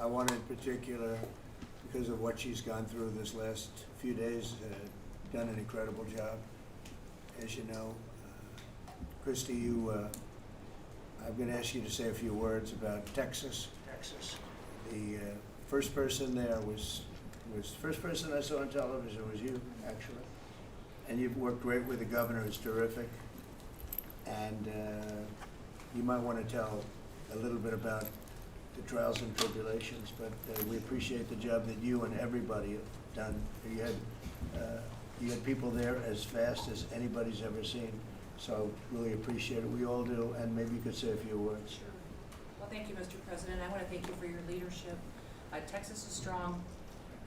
want in particular, because of what she's gone through this last few days, done an incredible job. As you know, Kristi, I'm going to ask you to say a few words about Texas. The first person there was the first person I saw on television was you, actually. And you've worked great with the governor, who's terrific. And you might want to tell a little bit about the trials and tribulations, but we appreciate the job that you and everybody have done. You had people there as fast as anybody's ever seen, so really appreciate it. We all do, and maybe you could say a few words. Sure. Well, thank you, Mr. President. I want to thank you for your leadership. Texas is strong,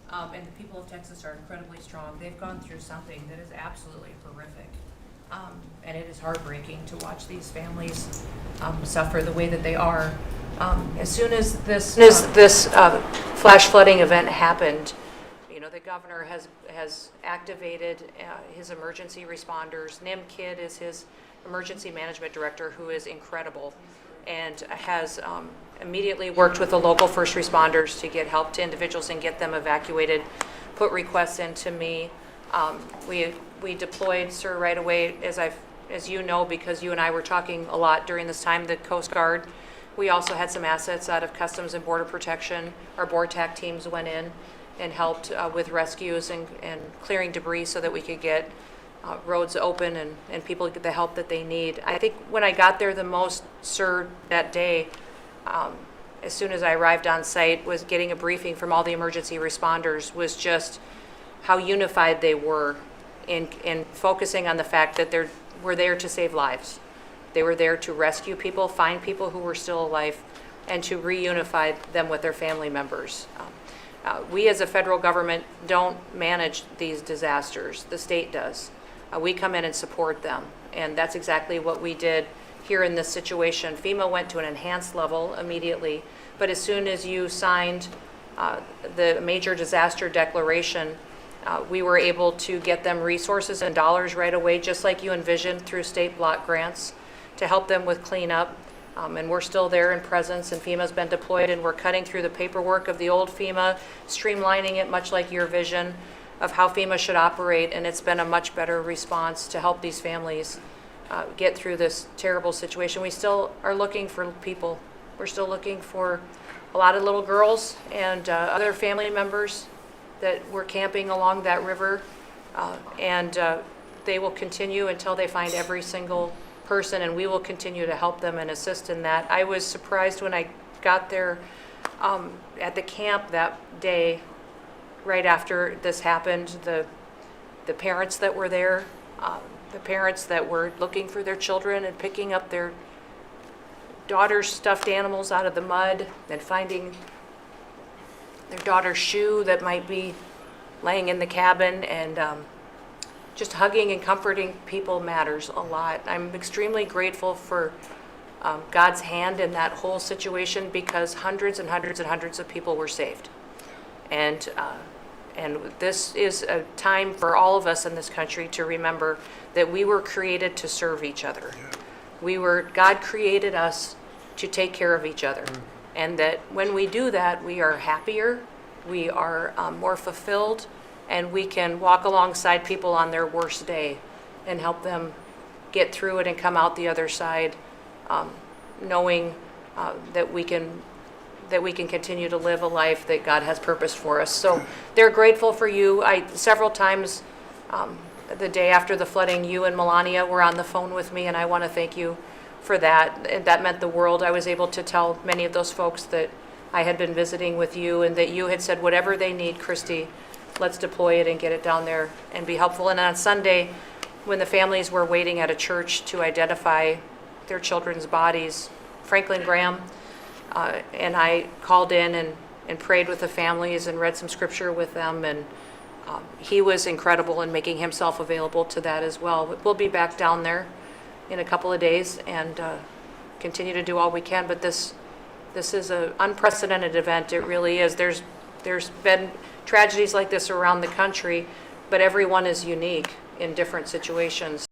and the people of Texas are incredibly strong. They've gone through something that is absolutely horrific, and it is heartbreaking to watch these families suffer the way that they are. As soon as this flash flooding event happened, the governor has activated his emergency responders. Nim Kidd is his emergency management director, who is incredible, and has immediately worked with the local first responders to get help to individuals and get them evacuated, put requests into me. We deployed, sir, right away, as you know, because you and I were talking a lot during this time, the Coast Guard. We also had some assets out of Customs and Border Protection. Our BORTAC teams went in and helped with rescues and clearing debris so that we could get roads open and people get the help that they need. I think when I got there the most, sir, that day, as soon as I arrived on site, was getting a briefing from all the emergency responders, was just how unified they were in focusing on the fact that we're there to save lives. They were there to rescue people, find people who were still alive, and to reunify them with their family members. We as a federal government don't manage these disasters. The state does. We come in and support them, and that's exactly what we did here in this situation. FEMA went to an enhanced level immediately, but as soon as you signed the major disaster declaration, we were able to get them resources and dollars right away, just like you envisioned, through state block grants to help them with cleanup. And we're still there in presence, and FEMA's been deployed, and we're cutting through the paperwork of the old FEMA, streamlining it much like your vision of how FEMA should operate, and it's been a much better response to help these families get through this terrible situation. We still are looking for people. We're still looking for a lot of little girls and other family members that were camping along that river, and they will continue until they find every single person, and we will continue to help them and assist in that. I was surprised when I got there at the camp that day, right after this happened, the parents that were there, the parents that were looking for their children and picking up their daughter's stuffed animals out of the mud and finding their daughter's shoe that might be laying in the cabin, and just hugging and comforting people matters a lot. I'm extremely grateful for God's hand in that whole situation, because hundreds and hundreds and hundreds of people were saved. And this is a time for all of us in this country to remember that we were created to serve each other. God created us to take care of each other. And that when we do that, we are happier, we are more fulfilled, and we can walk alongside people on their worst day and help them get through it and come out the other side, knowing that we can continue to live a life that God has purposed for us. So they're grateful for you. Several times the day after the flooding, you and Melania were on the phone with me, and I want to thank you for that. That meant the world. I was able to tell many of those folks that I had been visiting with you, and that you had said, whatever they need, Kristi, let's deploy it and get it down there and be helpful. And on Sunday, when the families were waiting at a church to identify their children's bodies, Franklin Graham and I called in and prayed with the families and read some scripture with them, and he was incredible in making himself available to that as well. We'll be back down there in a couple of days and continue to do all we can, but this is an unprecedented event. It really is. There's been tragedies like this around the country, but everyone is unique in different situations.